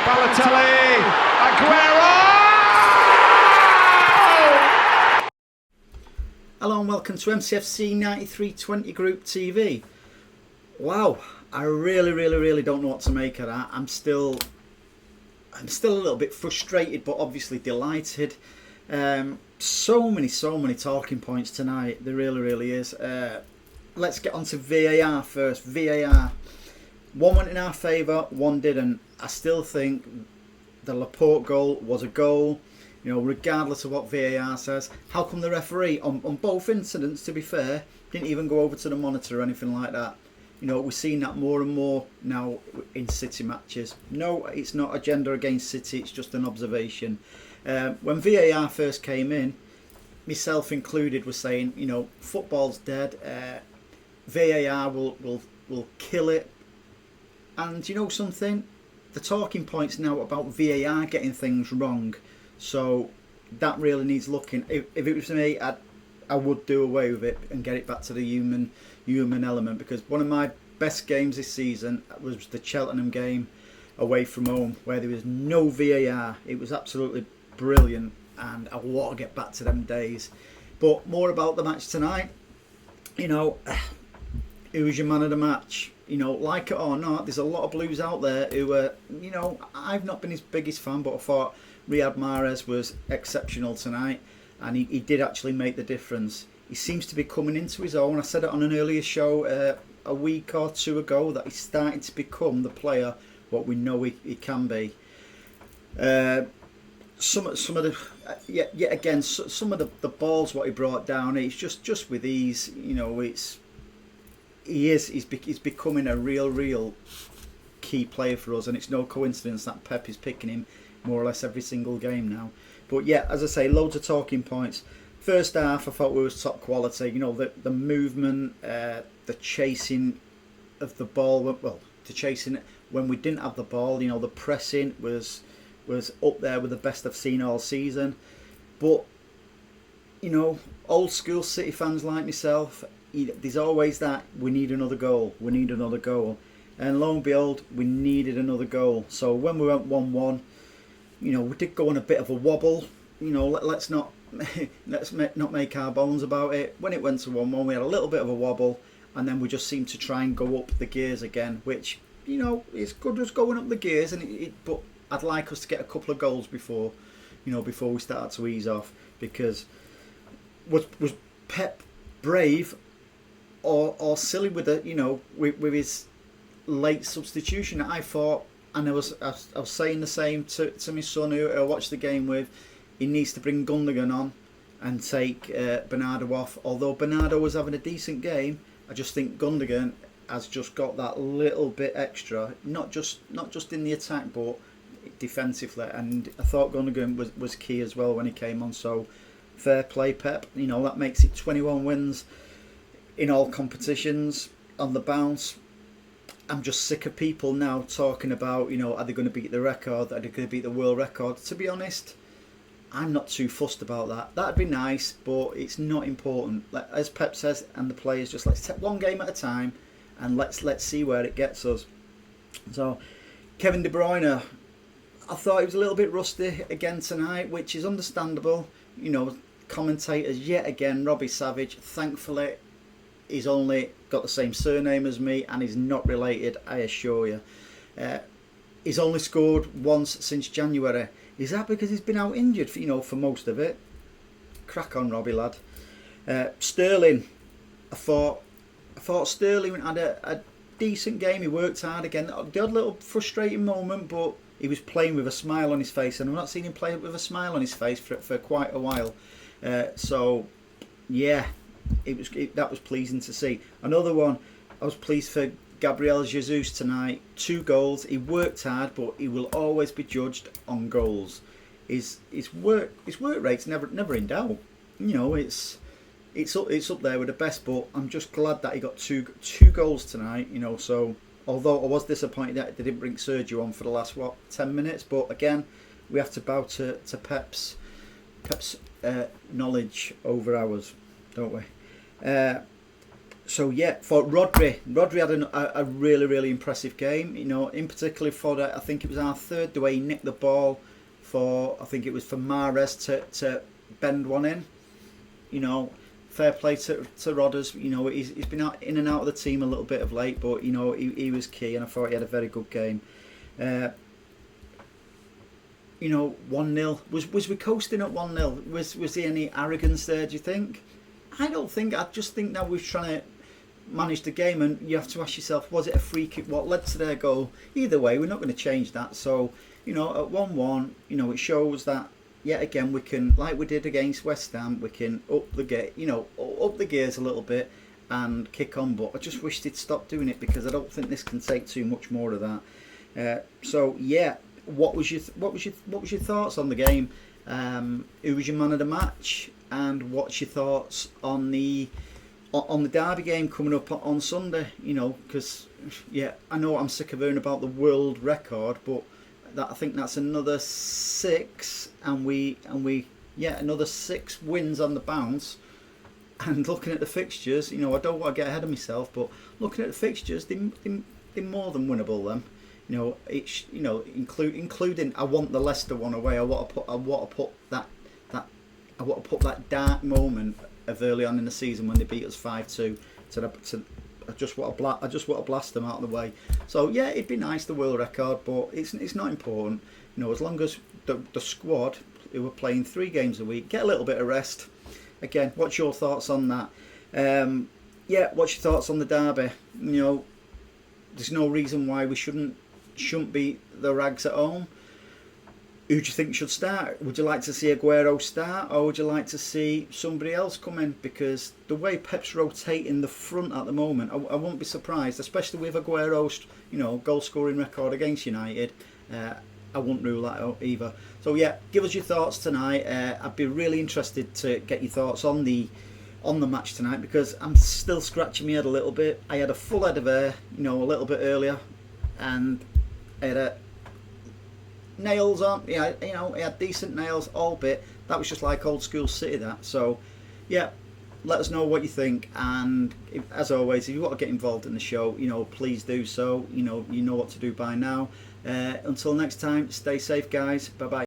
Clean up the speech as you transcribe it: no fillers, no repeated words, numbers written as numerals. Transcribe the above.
Balotelli, Aguero! Hello and welcome to MCFC 9320 Group TV. Wow, I really don't know what to make of that. I'm still a little bit frustrated, but obviously delighted. So many talking points tonight. There really is. Let's get on to VAR first. VAR. One went in our favour, one didn't. I still think the Laporte goal was a goal, you know, regardless of what VAR says. How come the referee, on both incidents, to be fair, didn't even go over to the monitor or anything like that? You know, we're seeing that more and more now in City matches. No, it's not agenda against City, it's just an observation. When VAR first came in, myself included, was saying, you know, football's dead. VAR will kill it. And you know something? The talking points now about VAR getting things wrong. So that really needs looking. If it was me, I would do away with it and get it back to the human element, because one of my best games this season was the Cheltenham game away from home, where there was no VAR. It was absolutely brilliant, and I want to get back to them days. But more about the match tonight. You know, who was your man of the match? You know, like it or not, there's a lot of Blues out there who are, you know, I've not been his biggest fan, but I thought Riyad Mahrez was exceptional tonight, and he did actually make the difference. He seems to be coming into his own. I said it on an earlier show a week or two ago that he's starting to become the player what we know he can be. Some of the yet again some of the balls what he brought down, it's just with ease. You know, he's becoming a real key player for us, and it's no coincidence that Pep is picking him more or less every single game now. But yeah, as I say, loads of talking points. First half, I thought we was top quality. You know, the movement, the chasing of the ball. Well, the chasing it when we didn't have the ball. You know, the pressing was up there with the best I've seen all season. But you know, old school City fans like myself, there's always that we need another goal. We need another goal, and lo and behold, we needed another goal. So when we went 1-1. You know, we did go on a bit of a wobble. You know, let's not make our bones about it. When it went to 1-1, we had a little bit of a wobble, and then we just seemed to try and go up the gears again, which, you know, it's good as going up the gears. But I'd like us to get a couple of goals before we start to ease off, because was Pep brave or silly with it? You know, with his late substitution. I thought. And I was saying the same to my son who I watched the game with. He needs to bring Gundogan on and take Bernardo off. Although Bernardo was having a decent game, I just think Gundogan has just got that little bit extra, not just in the attack but defensively. And I thought Gundogan was key as well when he came on. So fair play, Pep. You know, that makes it 21 wins in all competitions on the bounce. I'm just sick of people now talking about, you know, are they going to beat the record? Are they going to beat the world record? To be honest, I'm not too fussed about that. That'd be nice, but it's not important. As Pep says, and the players, just let's take one game at a time, and let's see where it gets us. So, Kevin De Bruyne, I thought he was a little bit rusty again tonight, which is understandable. You know, commentators yet again, Robbie Savage, thankfully, he's only got the same surname as me, and he's not related, I assure you. He's only scored once since January. Is that because he's been out injured for most of it? Crack on, Robbie lad. Sterling, I thought Sterling had a decent game. He worked hard again. The odd little frustrating moment, but he was playing with a smile on his face, and I've not seen him play with a smile on his face for quite a while. So yeah. That was pleasing to see. Another one, I was pleased for Gabriel Jesus tonight. 2 goals. He worked hard, but he will always be judged on goals. His work rate's never in doubt. You know, it's up there with the best. But I'm just glad that he got two goals tonight. You know, so although I was disappointed that they didn't bring Sergio on for the last 10 minutes, but again, we have to bow to Pep's knowledge over ours, don't we? So yeah, for Rodri had a really really impressive game. You know, in particular for I think it was our third, the way he nicked the ball for, I think it was for Mahrez to bend one in. You know, fair play to Rodders. You know, he's been in and out of the team a little bit of late, but you know he was key, and I thought he had a very good game. You know, 1-0. Was we coasting at 1-0? Was there any arrogance there, do you think? I don't think. I just think that we're trying to manage the game, and you have to ask yourself, was it a free kick? What led to their goal? Either way, we're not going to change that. So, you know, at 1-1, you know, it shows that yet again we can, like we did against West Ham, we can up the gears a little bit and kick on. But I just wish they'd stop doing it, because I don't think this can take too much more of that. So yeah, what was your thoughts on the game? Who was your man of the match? And what's your thoughts on the Derby game coming up on Sunday? You know, because yeah, I know I'm sick of hearing about the world record, but I think that's another 6, and we another 6 wins on the bounce. And looking at the fixtures, you know, I don't want to get ahead of myself, but looking at the fixtures, they're more than winnable. Them, you know, including I want the Leicester one away. I want to put that dark moment of early on in the season when they beat us 5-2. I just want to blast them out of the way. So yeah, it'd be nice, the world record, but it's not important. You know, as long as the squad who are playing 3 games a week get a little bit of rest. Again, what's your thoughts on that? Yeah, what's your thoughts on the derby? You know, there's no reason why we shouldn't beat the Rags at home. Who do you think should start? Would you like to see Aguero start, or would you like to see somebody else come in? Because the way Pep's rotating the front at the moment, I won't be surprised, especially with Aguero's, you know, goal scoring record against United. I wouldn't rule that out either. So yeah, give us your thoughts tonight. I'd be really interested to get your thoughts on the match tonight, because I'm still scratching my head a little bit. I had a full head of hair, you know, a little bit earlier, and I had nails on. Yeah, you know, he had decent nails, all bit. That was just like old school City, that. So yeah, let us know what you think, and as always, if you want to get involved in the show, you know, please do so. You know what to do by now. Until next time, stay safe, guys. Bye bye.